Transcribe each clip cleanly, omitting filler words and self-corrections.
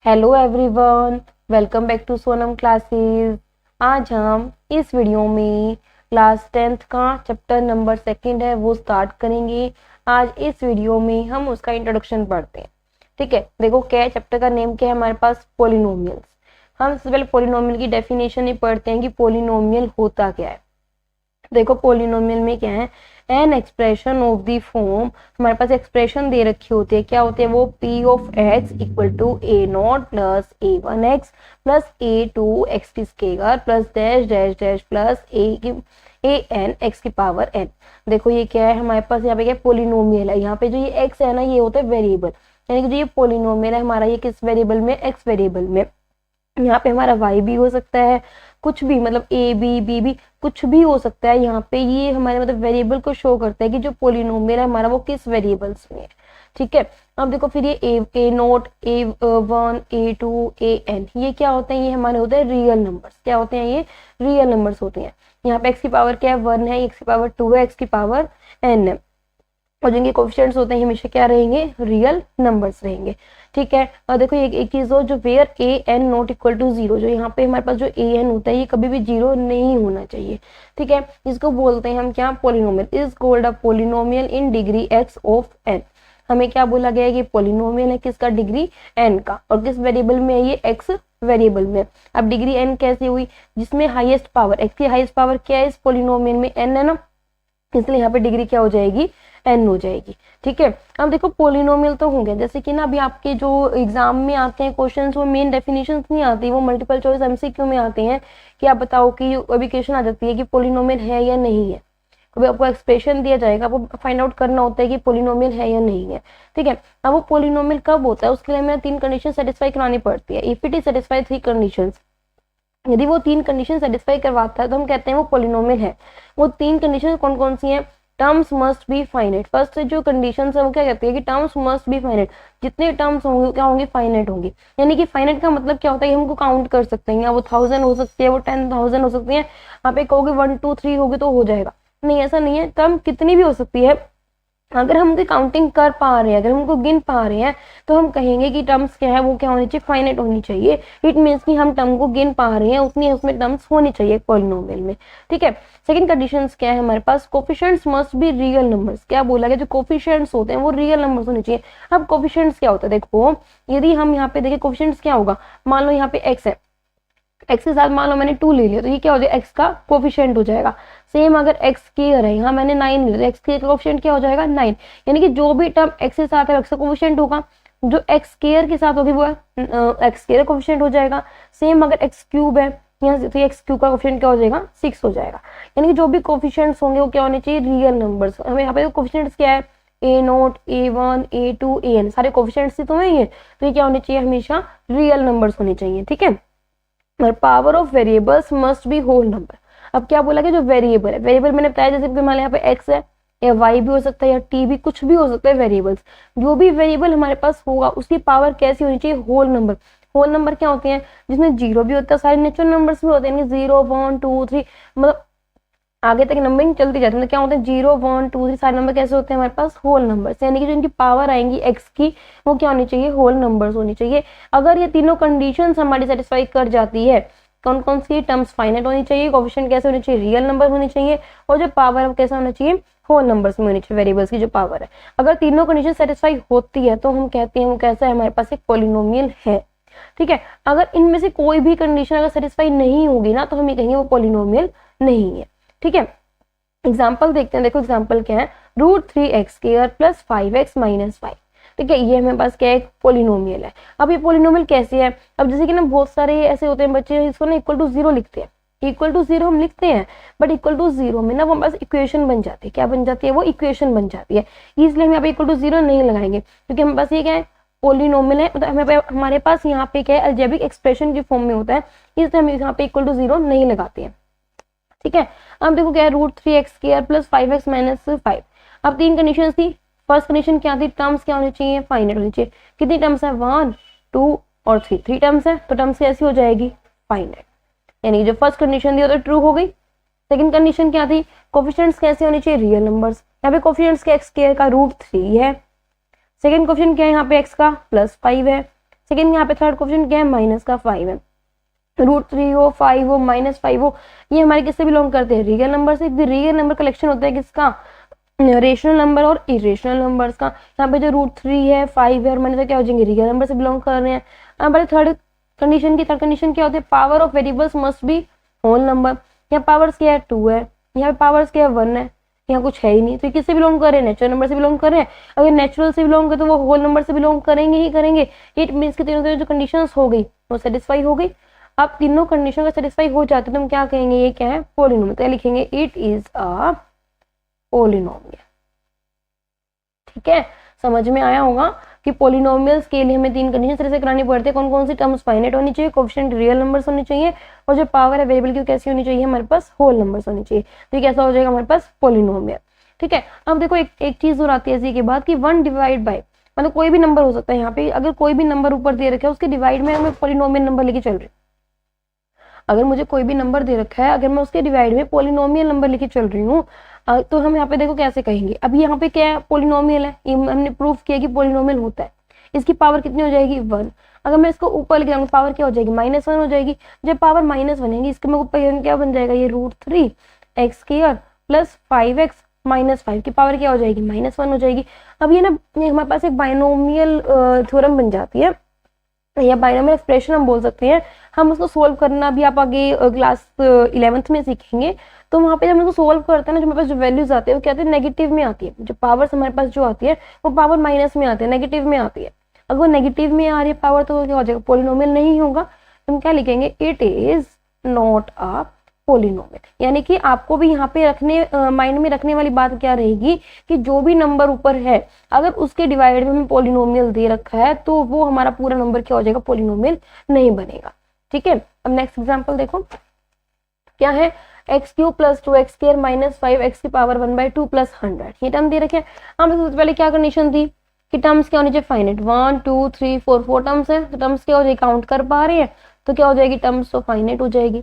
Hello everyone, welcome back to Sonam classes. आज हम इस वीडियो में क्लास 10th का चैप्टर नंबर 2 है वो स्टार्ट करेंगे। आज इस वीडियो में हम उसका इंट्रोडक्शन पढ़ते हैं। ठीक है, देखो क्या है चैप्टर का नेम, क्या है हमारे पास, पॉलिनोमियल्स। हम सबसे पहले पॉलिनोमियल की डेफिनेशन ही पढ़ते हैं कि पॉलिनोमियल होता क्या है। देखो पॉलिनोमियल में क्या है, an expression of the form, हमारे पास एक्सप्रेशन दे रखी होती है, क्या होती है वो, P of X equal to A naught plus A one X plus A two X की scalar plus dash dash dash plus A N X की पावर एन। देखो ये क्या है हमारे पास, यहाँ पे क्या पॉलिनोमियल है। यहाँ पे जो ये एक्स है ना, ये होता है वेरिएबल, यानी कि जो ये पॉलिनोमियल है हमारा, ये किस वेरिएबल में, एक्स वेरिएबल में। यहाँ पे हमारा y भी हो सकता है, कुछ भी, मतलब a b भी कुछ भी हो सकता है। यहाँ पे ये हमारे मतलब वेरिएबल को शो करता है कि जो पॉलिनोमियल है हमारा वो किस वेरिएबल्स में है। ठीक है, अब देखो फिर ये A naught, A one, A two, A N, ये क्या होते हैं, ये हमारे होते हैं रियल नंबर्स। क्या होते हैं, ये रियल नंबर्स होते हैं। यहाँ पे एक्स की पावर क्या है, 1 है, एक्स की पावर 2 है, एक्स की पावर एन है, और जिनके कोफिशिएंट्स होते हैं हमेशा क्या रहेंगे, रियल नंबर्स रहेंगे। ठीक है, और देखो एक चीज हो, जो where a n not equal to 0, जो यहाँ पे हमारे पास जो ए एन होता है ये कभी भी 0 नहीं होना चाहिए। ठीक है, इसको बोलते हैं हम क्या, polynomial. Is called a polynomial in degree x of n. हमें क्या बोला गया है कि पॉलिनोमियल है किसका, डिग्री एन का, और किस वेरिएबल में है ये, एक्स वेरिएबल में। अब डिग्री एन कैसे हुई, जिसमें हाईएस्ट पावर, एक्स की हाईएस्ट पावर क्या है इस पॉलिनोमियल में, एन है ना, इसलिए यहाँ पे डिग्री क्या हो जाएगी, एन हो जाएगी। ठीक है, अब देखो पॉलिनोमियल तो होंगे, जैसे कि ना अभी आपके जो एग्जाम में आते हैं क्वेश्चंस, वो मेन डेफिनेशंस नहीं आती, वो मल्टीपल चॉइस एमसीक्यू में आते हैं कि आप बताओ कि अभी क्वेश्चन आ जाती है कि पॉलिनोमियल है या नहीं है। कभी आपको एक्सप्रेशन दिया जाएगा, वो फाइंड आउट करना होता है कि पॉलिनोमियल है या नहीं है। ठीक है, अब वो पॉलिनोमियल कब होता है, उसके लिए हमें 3 कंडीशन सेटिस्फाई करानी पड़ती है। If it is satisfy 3 conditions, यदि वो 3 कंडीशन सेटिस्फाई करवाता है तो हम कहते हैं वो पॉलिनोमियल है। वो 3 कंडीशन कौन कौन सी हैं, terms must be finite. First जो कंडीशन है वो क्या कहती है कि टर्म्स मस्ट बी फाइनाइट, जितने टर्म्स होंगे क्या होंगे, फाइनाइट होंगी। यानी कि फाइनाइट का मतलब क्या होता है, हमको काउंट कर सकते हैं, या वो 1000 हो सकती है, वो 10,000 हो सकती है। आप एक कहोगे 1 2 3 होगी तो हो जाएगा, नहीं ऐसा नहीं है, टर्म कितनी भी हो सकती है। अगर हम उनकी काउंटिंग कर पा रहे हैं, अगर हम उनको गिन पा रहे हैं, तो हम कहेंगे कि टर्म्स क्या है वो क्या होनी चाहिए, फाइनाइट होनी चाहिए। इट मीन्स कि हम टर्म को गिन पा रहे हैं, उतनी उसमें टर्म्स होनी चाहिए पॉलिनोमियल में। ठीक है, सेकंड कंडीशंस क्या है हमारे पास, coefficients must be real numbers. क्या बोला गया, जो कोफिशिएंट्स होते हैं वो रियल नंबर्स होने चाहिए। अब कोफिशिएंट्स क्या होता है, देखो यदि हम यहाँ पे देखें कोफिशिएंट्स क्या होगा, मान लो यहाँ पे एक्स है, एक्स के साथ मान लो मैंने 2 ले लिया, तो ये क्या हो जाएगा, एक्स का कोफिशिएंट हो जाएगा। सेम अगर एक्स स्क्वायर है, यहाँ मैंने 9 लिया, एक्स का कोफिशिएंट क्या हो जाएगा, 9। यानी कि जो भी टर्म एक्स के साथ है एक्स का कोफिशिएंट होगा, जो एक्स स्क्वायर के साथ होगी वो एक्स स्क्वायर कोफिशिएंट हो जाएगा। सेम अगर एक्स क्यूब है यहाँ से, तो एक्स क्यूब का कोफिशिएंट क्या हो जाएगा, 6 हो जाएगा। यानी कि जो भी कोफिशिएंट्स होंगे वो क्या होने चाहिए, रियल नंबर्स। हमें यहाँ पे कोफिशिएंट्स क्या है, A naught, A one, A two, A N, सारे कोफिशिएंट्स ही तो हैं ये, तो ये क्या होने चाहिए, हमेशा रियल नंबर्स होने चाहिए। ठीक है, और power of variables must be whole number. अब क्या बोला कि जो वेरिएबल है, वेरिएबल मैंने बताया जैसे कि मान यहाँ पे एक्स है, या वाई भी हो सकता है, या टी भी, कुछ भी हो सकता है वेरिएबल्स। जो भी वेरिएबल हमारे पास होगा उसकी पावर कैसी होनी चाहिए, होल नंबर। होल नंबर क्या होते हैं, जिसमें 0 भी होता है, सारे नेचुरल नंबर्स भी होते हैं, 0 1 2 3, मतलब आगे तक नंबरिंग चलती जाती है। मतलब क्या होता है, 0 1 2 3 सारे नंबर कैसे होते हैं हमारे पास, होल नंबर्स। यानी कि जो इनकी पावर आएंगी एक्स की, वो क्या होनी चाहिए, होल नंबर्स होनी चाहिए। अगर ये तीनों कंडीशंस हमारी सेटिस्फाई कर जाती है, कौन कौन सी, टर्म्स फाइनाइट होनी चाहिए, कोफिशिएंट कैसे होनी चाहिए, रियल नंबर होनी चाहिए, और जो पावर है वो कैसा होना चाहिए, होल नंबर्स में होनी चाहिए, वेरिएबल्स की जो पावर है। अगर तीनों कंडीशन सेटिस्फाई होती है तो हम कहते हैं वो कैसा है, हमारे पास एक पॉलिनोमियल है। ठीक है, अगर इनमें से कोई भी कंडीशन अगर सेटिस्फाई नहीं होगी ना, तो हम ये कहेंगे वो पॉलिनोमियल नहीं है। ठीक है, एग्जाम्पल देखते हैं। देखो एग्जाम्पल क्या है, √3x² प्लस 5x माइनस 5। ठीक है, ये हमारे पास क्या है, पॉलिनोमियल है। अब ये पॉलिनोमियल कैसे है, अब जैसे कि ना बहुत सारे ऐसे होते हैं बच्चे इसको ना इक्वल टू 0 लिखते हैं, इक्वल टू 0 हम लिखते हैं, बट इक्वल टू 0 में ना वो हमारे पास इक्वेशन बन जाती है। क्या बन जाती है, वो इक्वेशन बन जाती है, इसलिए हम यहाँ पे इक्वल टू 0 नहीं लगाएंगे, क्योंकि हमारे पास ये क्या है, पॉलिनोमियल है, मतलब हमारे पास यहाँ पे क्या है, अलजेब्रिक एक्सप्रेशन की फॉर्म में होता है, इसलिए हम यहाँ पे इक्वल टू 0 नहीं लगाते हैं। ठीक है, अब देखो क्या है, √3x² प्लस 5x माइनस 5। अब 3 कंडीशन थी। फर्स्ट कंडीशन क्या थी, टर्म्स क्या होनी चाहिए, फाइनाइट होनी चाहिए। कितनी टर्म्स है, 1 2 और 3 टर्म्स है, तो टर्म्स कैसी हो जाएगी, फाइनाइट। यानी जो फर्स्ट कंडीशन थी वो तो ट्रू हो गई। सेकंड कंडीशन क्या थी, कोफिशिएंट्स कैसे होने चाहिए, रियल नंबर्स। यहाँ पे कोफिशिएंट्स के x² का √3 है। सेकंड कोफिशिएंट क्या है यहाँ पे, x का +5 है। सेकंड यहाँ पे थर्ड क्वेश्चन क्या है, माइनस का 5 है। √3 हो, 5 हो, -5 हो, ये हमारे किससे बिलोंग करते हैं, रियल नंबर से। रियल नंबर कलेक्शन होता है किसका, रेशनल नंबर और इरेशनल नंबर्स का। यहाँ पे जो √3 है, 5 है और माइनस क्या हो जाएंगे, रियल नंबर से बिलोंग कर रहे हैं। हमारे थर्ड कंडीशन क्या होती है, power of variables must be whole number. यहाँ पावर्स क्या है, 2 है, यहाँ पे पावर्स क्या है, 1 है, यहाँ कुछ है ही नहीं, तो किससे बिलोंग कर रहे हैं, नेचुरल नंबर से बिलोंग कर रहे हैं। अगर नेचुरल से बिलोंग करे तो वो होल नंबर से बिलोंग करेंगे ही करेंगे। इट मीन्स कि तीनों जो कंडीशंस हो गई वो सेटिस्फाई हो गई। अब तीनों कंडीशन का सेटिस्फाई हो जाते तो हम क्या कहेंगे, ये क्या है, पॉलिनोमियल। तो लिखेंगे इट इज अ पॉलिनोमियल। ठीक है, समझ में आया होगा कि पॉलिनोमियल्स के लिए हमें 3 कंडीशन तरह से करानी पड़ती है। कौन कौन सी, टर्म्स फाइनाइट होनी चाहिए, कोएफिशिएंट रियल नंबर्स होने चाहिए, और जो पावर है वेरिएबल की कैसी होनी चाहिए, हमारे पास होल नंबर्स होनी चाहिए। तो ये कैसा हो जाएगा हमारे पास, पॉलिनोमियल। ठीक है, अब देखो एक चीज और आती है इसी के बाद कि 1 डिवाइड बाय, मतलब कोई भी नंबर हो सकता है। यहाँ पे अगर कोई भी नंबर ऊपर दे रखा है उसके डिवाइड में हमें पॉलिनोमियल नंबर लेके चल रहे हैं। अगर मुझे कोई भी नंबर दे रखा है, अगर मैं उसके डिवाइड में पॉलिनोमियल नंबर लेके चल रही हूँ, तो हम यहाँ पे देखो कैसे कहेंगे। अभी यहाँ पे क्या है, पॉलिनोमियल है, हमने प्रूफ किया कि पॉलिनोमियल होता है। इसकी पावर कितनी हो जाएगी, 1। अगर मैं इसको ऊपर लिख जाऊंगी पावर क्या हो जाएगी, -1 हो जाएगी। जब पावर -1 बनेगी इसके में ऊपर क्या बन जाएगा, ये √3 x² प्लस 5x -5 की पावर क्या हो जाएगी, -1 हो जाएगी। अब ये ना हमारे पास एक बाइनोमियल थ्योरम बन जाती है, या बाइनोमियल एक्सप्रेशन हम बोल सकते हैं। हम उसको सोल्व करना भी आप आगे क्लास 11th में सीखेंगे। तो वहाँ पे जब हम उसको सोल्व करते हैं ना, जो हमारे पास जो वैल्यूज आती है वो कहते हैं नेगेटिव में आती है। जो पावर्स हमारे पास जो आती है वो पावर माइनस में आती है, नेगेटिव में आती है। अगर वो नेगेटिव में आ रही है पावर तो क्या हो जाएगा, पॉलिनोमियल नहीं होगा। हम क्या लिखेंगे, it is not a polynomial. यानी कि आपको भी यहाँ पे रखने माइंड में रखने वाली बात क्या रहेगी कि जो भी नंबर ऊपर है अगर उसके डिवाइड में हमें पॉलिनोमियल दे रखा है तो वो हमारा पूरा नंबर क्या हो जाएगा, पॉलिनोमियल नहीं बनेगा। ठीक है, अब नेक्स्ट एग्जांपल देखो क्या है, x³ plus 2x² minus 5x की पावर 1/2 प्लस 100। ये टर्म दे रखे हैं। हमने सबसे पहले क्या कंडीशन थी कि टर्म्स क्या होनी चाहिए, फाइनाइट। 1 2 3 4 टर्म्स है, तो टर्म्स क्या हो जाएगी, काउंट कर पा रहे हैं तो क्या हो जाएगी, टर्म्स तो फाइनाइट हो जाएगी।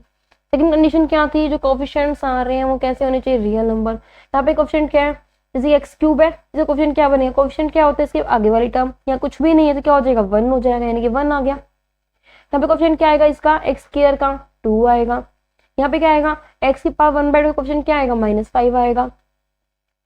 सेकंड कंडीशन क्या थी, जो कोएफिशिएंट्स आ रहे हैं वो कैसे होने चाहिए, रियल नंबर। यहाँ पे कोएफिशिएंट क्या है, जैसे x³ है, इसका कोएफिशिएंट क्या बनेगा, कोएफिशिएंट क्या होता है इसके आगे वाली टर्म, या कुछ भी नहीं है तो क्या हो जाएगा, 1 हो जाएगा, यानी कि 1 आ गया। यहाँ पे कोएफिशिएंट क्या आएगा इसका, x² का 2 आएगा। यहाँ पे क्या आएगा, x की पावर 1/2 कोएफिशिएंट क्या आएगा, -5 आएगा।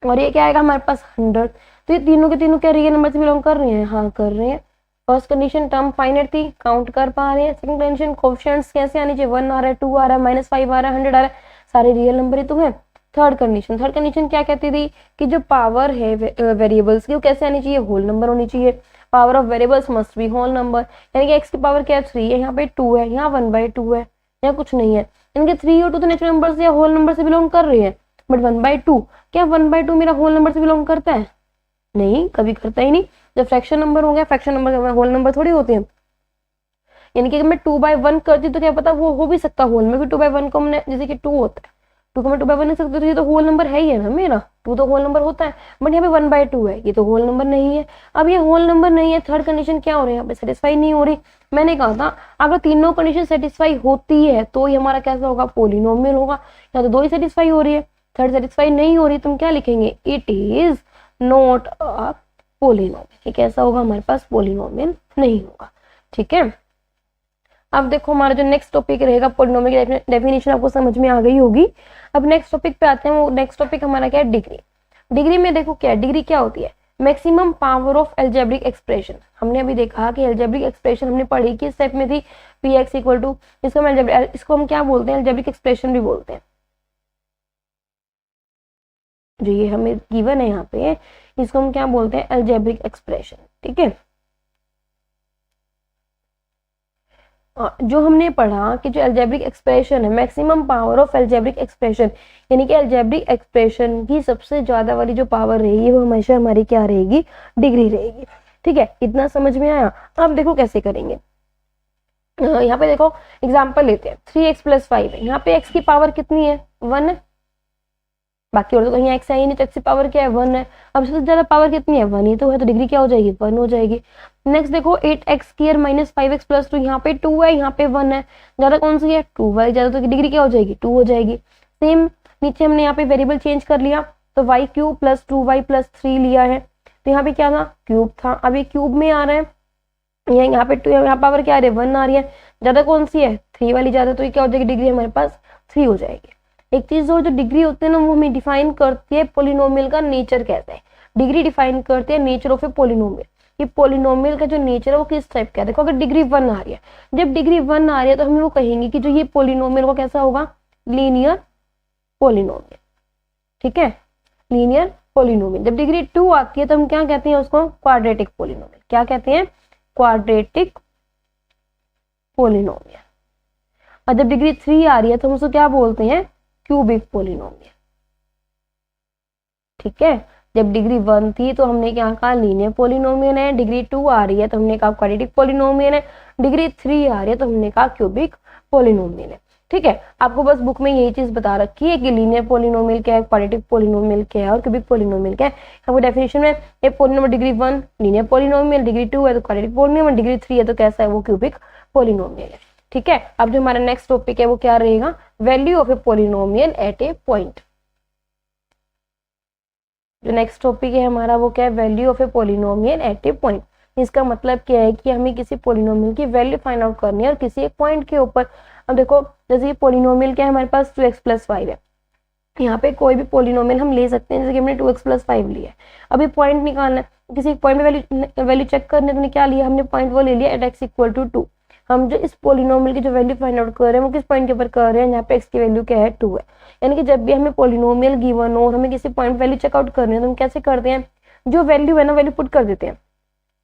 और ये क्या आएगा हमारे पास 100। तो ये तीनों के तीनों क्या रियल नंबर से बिलोंग कर रहे हैं, हाँ कर रहे हैं। फर्स्ट कंडीशन टर्म फाइनाइट थी, काउंट कर पा रहे हैं। सेकंड कंडीशन कोएफिशिएंट्स कैसे आने चाहिए, 1 आ रहा है, 2 आ रहा है, -5 आ रहा है, 100 आ रहा है, सारे रियल नंबर ही तो है। थर्ड कंडीशन क्या कहती थी कि जो पावर है वेरिएबल्स की वो कैसे आनी चाहिए, होल नंबर होनी चाहिए। Power of variables must be whole number, यानी कि x की पावर क्या है, 3 है, यहाँ पे 2 है, यहाँ 1/2 है, यहाँ कुछ नहीं है। इनके 3 और 2 तो नेचुरल नंबर से या होल नंबर से बिलोंग कर रहे हैं, बट 1/2 क्या 1/2 मेरा होल नंबर से बिलोंग करता है, नहीं, कभी करता ही नहीं। जब फ्रैक्शन नंबर हो गया, फ्रैक्शन नंबर होल नंबर थोड़ी होते हैं। यानी कि अगर मैं 2/1 करती तो क्या पता वो हो भी सकता होल में भी। 2/1 को हमने जैसे कि 2 होता है, 2 को मैं 2/1 नहीं सकती तो ये तो होल नंबर है ही है ना मेरा, 2 तो होल नंबर होता है। बट यहाँ पे 1/2 है, ये तो होल नंबर नहीं है। अब ये होल नंबर नहीं है, थर्ड कंडीशन क्या हो रही है यहाँ पे, सेटिस्फाई नहीं हो रही। मैंने कहा था अगर तीनों कंडीशन सेटिस्फाई होती है तो ये हमारा कैसा होगा, पॉलिनोमियल होगा। यहाँ तो 2 ही सेटिस्फाई हो रही है, थर्ड सेटिस्फाई नहीं हो रही, तुम क्या लिखेंगे, it is not a polynomial. ये कैसा होगा हमारे पास, पॉलिनोमियल नहीं होगा। ठीक है, अब देखो हमारा जो नेक्स्ट टॉपिक रहेगा पॉलिनोमियल की डेफिनेशन आपको समझ में आ गई होगी। अब नेक्स्ट टॉपिक पे आते हैं। वो नेक्स्ट टॉपिक हमारा क्या है, डिग्री। डिग्री में देखो क्या है, डिग्री क्या होती है, maximum power of algebraic expression. हमने अभी देखा कि एल्जेब्रिक एक्सप्रेशन हमने पढ़ी किस स्टेप में थी, px इक्वल टू, इसको हम क्या बोलते हैं, एल्जेब्रिक एक्सप्रेशन भी बोलते हैं। जो ये हमें गिवन है यहाँ पे, इसको हम क्या बोलते हैं, एल्जेब्रिक एक्सप्रेशन। ठीक है, जो हमने पढ़ा कि जो एल्जेब्रिक एक्सप्रेशन है, maximum power of algebraic expression, यानी कि एल्जेब्रिक एक्सप्रेशन की सबसे ज्यादा वाली जो पावर रहेगी वो हमेशा हमारी क्या रहेगी, डिग्री रहेगी। ठीक है, इतना समझ में आया। अब देखो कैसे करेंगे। यहाँ पे देखो एग्जाम्पल लेते हैं, 3x + 5 है। यहाँ पे x की पावर कितनी है, 1 है, बाकी और तो कहीं x है ही नहीं, तो x की पावर क्या है, 1 है। अब सबसे ज्यादा पावर कितनी है, 1 ही तो है, तो डिग्री क्या हो जाएगी, 1 हो जाएगी। नेक्स्ट देखो 8x² - 5x + 2, यहाँ पे 2 है, यहाँ पे 1 है, ज्यादा कौन सी है, 2 है, ज्यादा, तो डिग्री क्या हो जाएगी, 2 हो जाएगी। सेम नीचे हमने यहाँ पे वेरिएबल चेंज कर लिया, तो y³ + 2y + 3 लिया है, तो यहाँ पे क्या था, क्यूब था, अब ये क्यूब में आ रहा है, यहाँ पे 2, यहाँ पावर क्या आ रही है 1 आ रही है, ज्यादा कौन सी है 3 वाली ज्यादा, तो ये क्या हो जाएगी डिग्री हमारे पास 3 हो जाएगी। एक चीज और जो डिग्री होती है ना वो हमें डिफाइन करती है पोलिनोमियल का नेचर कैसा है। डिग्री डिफाइन करती है नेचर ऑफ ए पोलिनोमियल, कि पोलिनोमियल का जो नेचर है वो किस टाइप का है। देखो अगर डिग्री 1 आ रही है, जब डिग्री 1 आ रही है तो हम वो कहेंगे कि जो ये पोलिनोमियल वो कैसा होगा लीनियर पोलिनोमियल, ठीक है, लीनियर पोलिनोमियल। जब डिग्री 2 आती है तो हम क्या कहते हैं उसको क्वाड्रेटिक पोलिनोमियल। क्या कहते हैं क्वाड्रेटिक पोलिनोमियल। और जब डिग्री 3 आ रही है तो हम उसको क्या बोलते हैं क्यूबिक पोलिनोमियल, ठीक है। जब डिग्री 1 थी तो हमने क्या कहा लीनियर पोलिनोमियल है, डिग्री 2 आ रही है तो हमने कहा क्वाड्रेटिक पोलिनोमियल है, डिग्री 3 आ रही है तो हमने कहा क्यूबिक पोलिनोमियल है, ठीक है। आपको बस बुक में यही चीज बता रखी है कि लीनियर पोलिनोमियल क्या है, क्वाड्रेटिक पोलिनोमियल क्या है और क्यूबिक पोलिनोमियल क्या है। हमको डेफिनेशन में ये polynomial degree 1 linear polynomial, degree 2 है तो क्वाड्रेटिक पोलिनोमियल, डिग्री 3 है तो कैसा है वो क्यूबिक पोलिनोमियल है, ठीक है। अब जो हमारा नेक्स्ट टॉपिक है वो क्या रहेगा value of a polynomial at a point. जो नेक्स्ट टॉपिक है हमारा वो क्या है value of a polynomial at a point. इसका मतलब क्या है कि हमें किसी पोलिनोमियल की वैल्यू फाइंड आउट करनी है और किसी एक पॉइंट के ऊपर। अब देखो जैसे ये पोलिनोमियल क्या है हमारे पास 2x + 5 है, यहाँ पे कोई भी पोलिनोमियल हम ले सकते हैं, जैसे कि हमने 2x + 5 लिया है। अभी पॉइंट निकालना है, किसी पॉइंट पे वैल्यू चेक करने तो क्या लिया हमने पॉइंट वो ले लिया एट x = 2। हम जो इस पोलिनोमियल की जो वैल्यू फाइंड आउट कर रहे हैं वो किस पॉइंट के ऊपर कर रहे हैं जहाँ पे x की वैल्यू क्या है 2 है। यानी कि जब भी हमें पोलिनोमियल गिवन हो और हमें किसी पॉइंट वैल्यू चेकआउट करनी है तो हम कैसे करते हैं जो वैल्यू है ना वैल्यू पुट कर देते हैं।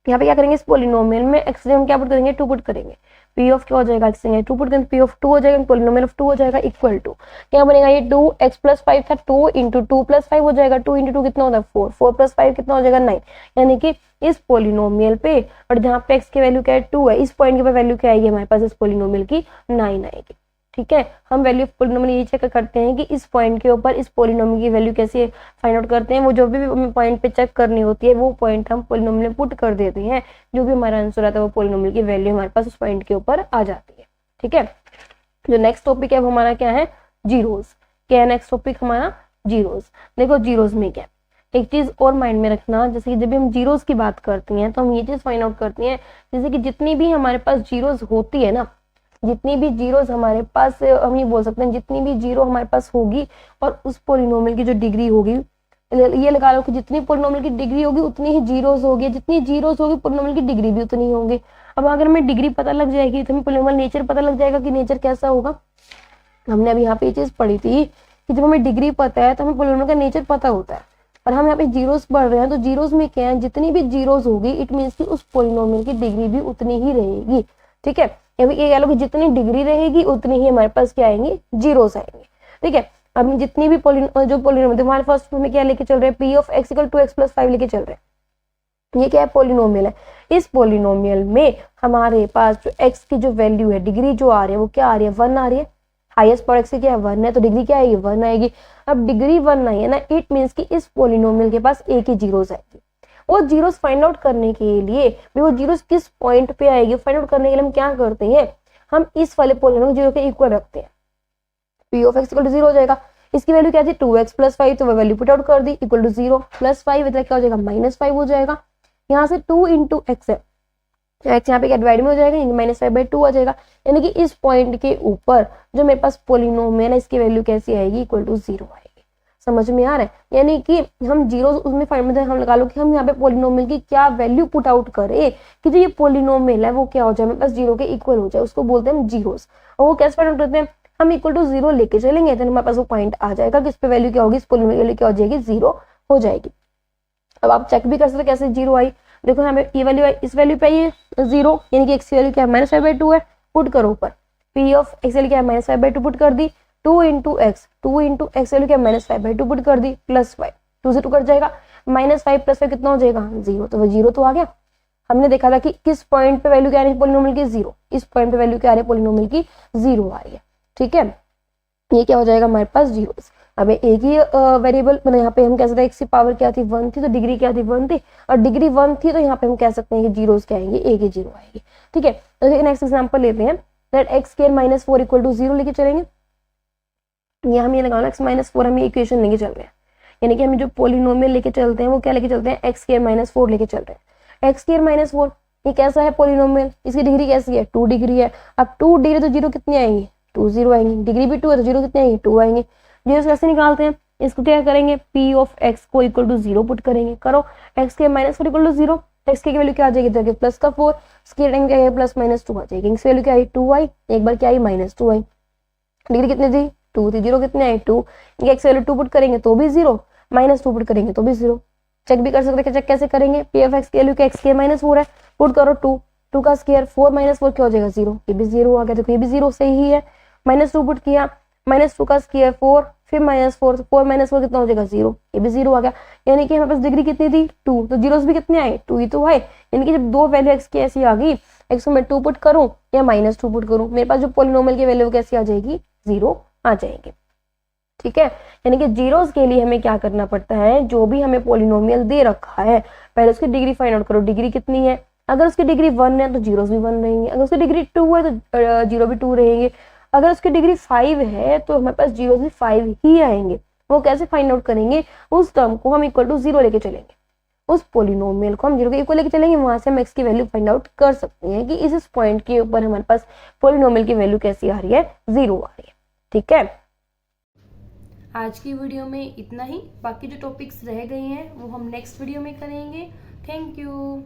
यहाँ पे क्या करेंगे इस पोलिनोमियल में x हम क्या पुट करेंगे 2 पुट करेंगे, p ऑफ क्या हो जाएगा x 2 पुट करेंगे, p ऑफ 2 हो जाएगा, पोलिनोमियल ऑफ 2 हो जाएगा इक्वल टू क्या बनेगा ये 2x + 5 था 2 × 2 + 5 हो जाएगा, 2 × 2 कितना होता है 4, 4 + 5 कितना हो जाएगा 9। यानी कि इस पोलिनोमियल पे और जहाँ पे x की वैल्यू क्या है 2 है, इस पॉइंट के ऊपर वैल्यू क्या आएगी हमारे पास इस पोलिनोमियल की 9 आएगी, ठीक है। हम वैल्यू ऑफ पोलिनोमियल ये चेक करते हैं कि इस पॉइंट के ऊपर इस पोलिनोमियल की वैल्यू कैसे फाइंड आउट करते हैं। वो जो भी हमें पॉइंट पे चेक करनी होती है वो पॉइंट हम पोलिनोमियल में पुट कर देते हैं, जो भी हमारा आंसर आता है वो पोलिनोमियल की वैल्यू हमारे पास उस पॉइंट के ऊपर आ जाती है, ठीक है। जो नेक्स्ट टॉपिक है वो हमारा क्या है जीरोस। क्या है नेक्स्ट टॉपिक हमारा जीरोस। देखो जीरोस में क्या एक चीज और माइंड में रखना, जैसे कि जब भी हम जीरोस की बात करते हैं तो हम ये चीज फाइंड आउट करते हैं जैसे कि जितनी भी हमारे पास जीरोस होती है ना, जितनी भी जीरोस हमारे पास हम ये बोल सकते हैं जितनी भी जीरो हमारे पास होगी और उस पोलिनोमियल की जो डिग्री होगी, ये लगा लो कि जितनी पोलिनोमियल की डिग्री होगी उतनी ही जीरोस होगी, जितनी जीरोस होगी पोलिनोमियल की डिग्री भी उतनी होगी। अब अगर हमें डिग्री पता लग जाएगी तो हमें पोलिनोमियल नेचर पता लग जाएगा कि नेचर कैसा होगा। हमने अभी यहाँ पे ये चीज पढ़ी थी कि जब हमें डिग्री पता है तो हमें पोलिनोमियल का नेचर पता होता है, और हम यहाँ पे जीरोस पढ़ रहे हैं तो जीरोस में क्या है जितनी भी जीरोस होगी इट मीन्स कि उस पोलिनोमियल की डिग्री भी उतनी ही रहेगी, ठीक है। ये कह लो कि जितनी डिग्री रहेगी उतनी ही हमारे पास क्या आएंगे जीरोस आएंगे, ठीक है। अब जितनी भी पोलिनोमियल हमारे फर्स्ट में क्या लेके चल रहे हैं p ऑफ x = 2x + 5 लेके चल रहे हैं। ये क्या है पोलिनोमियल है। इस पोलिनोमियल में हमारे पास जो x की जो वैल्यू है डिग्री जो आ रही है वो क्या आ रही है 1 आ रही है, हाईएस्ट पावर x की क्या है 1 है तो डिग्री क्या आएगी 1 आएगी। अब डिग्री 1 आई है ना इट मीन्स कि इस पोलिनोमियल के पास एक ही जीरोस आएगी। वो जीरोस फाइंड आउट करने के लिए वो जीरोस किस पॉइंट पे आएगी फाइंड आउट करने के लिए हम क्या करते हैं हम इस वाले पोलिनोमियल जीरो के इक्वल रखते हैं, p ऑफ x = 0 हो जाएगा। इसकी वैल्यू क्या थी 2x + 5 तो वो वैल्यू पुट आउट कर दी इक्वल टू 0 + 5 इधर क्या हो जाएगा -5 हो जाएगा। यहाँ से 2 × x है तो x यहाँ पे क्या डिवाइड में हो जाएगा -5/2 आ जाएगा। यानी कि इस पॉइंट के ऊपर जो मेरे पास पोलिनोमियल है इसकी वैल्यू कैसी आएगी इक्वल टू 0 आएगी। समझ में आ रहा है। यानी कि हम जीरो उसमें फाइंड हम लगा लो कि हम यहाँ पे पोलिनोमियल की क्या वैल्यू पुट आउट करें कि जो ये पोलिनोमियल है वो क्या हो जाए मेरे पास 0 के इक्वल हो जाए, उसको बोलते हैं हम जीरोस। और वो कैसे फाइंड आउट करते हैं हम इक्वल टू 0 लेके चलेंगे तो हमारे पास वो पॉइंट आ जाएगा कि इस पे वैल्यू क्या होगी इस पोलिनोमियल की वैल्यू क्या हो जाएगी 0 हो जाएगी। अब आप चेक भी कर सकते कैसे 0 आई, देखो यहाँ पे ये वैल्यू आई इस वैल्यू पे आई 0 यानी कि x की वैल्यू क्या है -5/2 है, पुट करो ऊपर p ऑफ x वैल्यू क्या है -5/2 पुट कर दी 2 × x वैल्यू क्या है -5/2 पुट कर दी +5 2 से 2 कट जाएगा -5 + 5 कितना हो जाएगा 0 तो वो 0 तो आ गया। हमने देखा था कि किस पॉइंट पे वैल्यू क्या आ रही है पोलिनोमियल की 0, इस पॉइंट पे वैल्यू क्या आ रही है पोलिनोमियल की 0 आ रही है, ठीक है। ये क्या हो जाएगा हमारे पास जीरोस। अब एक ही वेरिएबल मतलब यहाँ पे हम कह सकते हैं x की पावर क्या थी 1 थी तो डिग्री क्या थी 1 थी और डिग्री 1 थी तो यहाँ पे हम कह सकते हैं कि जीरोस क्या आएंगे एक ही 0 आएगी, ठीक है। तो नेक्स्ट एग्जांपल लेते हैं दैट x² - 4 = 0 लेके चलेंगे। यहाँ हम ये लगाना x - 4 हम ये इक्वेशन लेके चल रहे हैं, यानी कि हम जो पोलिनोमियल लेके चलते हैं वो क्या लेके चलते हैं x² - 4 लेके चल रहे हैं। x² - 4 ये कैसा है पॉलिनोमियल, इसकी डिग्री कैसी है 2 डिग्री है। अब 2 डिग्री तो जीरो कितने आएंगे 2 जीरो आएंगे, डिग्री भी 2 है तो जीरो कितने आएंगे 2 आएंगे। जीरो कैसे निकालते हैं, इसको क्या करेंगे p ऑफ x को इक्वल टू 0 पुट करेंगे, करो x के माइनस 4 इक्वल टू 0, x की वैल्यू क्या आ जाएगी इधर प्लस का 4, इसकी टाइम क्या है प्लस माइनस 2 आ जाएगी, इसकी वैल्यू क्या आई 2 आई, एक बार क्या आई माइनस 2 आई, डिग्री कितनी थी 2 थी, जीरो कितने आए 2, x वैल्यू 2 पुट करेंगे तो भी 0, माइनस 2 पुट करेंगे तो भी 0। चेक भी कर सकते हैं, चेक कैसे करेंगे, p ऑफ x की वैल्यू क्या x के माइनस 4 है, पुट करो 2 का स्क्वायर 4 माइनस 4 क्या हो जाएगा 0, ये भी 0 आ गया, देखो ये भी 0 सही है, माइनस 2 पुट किया, माइनस 2 का स्क्वायर 4 फिर माइनस 4 माइनस 4 कितना हो जाएगा 0, ये भी 0 आ गया। यानी कि हमारे पास डिग्री कितनी थी 2, तो जीरोस भी कितने आए 2 ही तो आए। यानी कि जब दो वैल्यू x की ऐसी आ गई, x को मैं 2 पुट करूं या माइनस 2 पुट करूं, मेरे पास जो पॉलिनोमियल की वैल्यू कैसी आ जाएगी 0 आ जाएगी। ठीक है, यानी कि जीरोस के लिए हमें क्या करना पड़ता है, जो भी हमें पॉलिनोमियल दे रखा है पहले उसकी डिग्री फाइंड आउट करो, डिग्री कितनी है, अगर उसकी डिग्री 1 है तो जीरोस भी 1 रहेंगे, अगर उसकी डिग्री 2 है तो जीरो भी 2 रहेंगे, अगर उसकी डिग्री 5 है तो हमारे पास जीरोस भी 5 ही आएंगे। वो कैसे फाइंड आउट करेंगे, उस टर्म को हम इक्वल टू 0 लेके चलेंगे, उस पॉलिनोमियल को हम 0 के इक्वल लेके चलेंगे, वहां से हम x की वैल्यू फाइंड आउट कर सकते हैं कि इस पॉइंट के ऊपर हमारे पास पॉलिनोमियल की वैल्यू कैसी आ रही है 0 आ रही है। ठीक है, आज की वीडियो में इतना ही, बाकी जो टॉपिक्स रह गए हैं वो हम नेक्स्ट वीडियो में करेंगे। Thank you.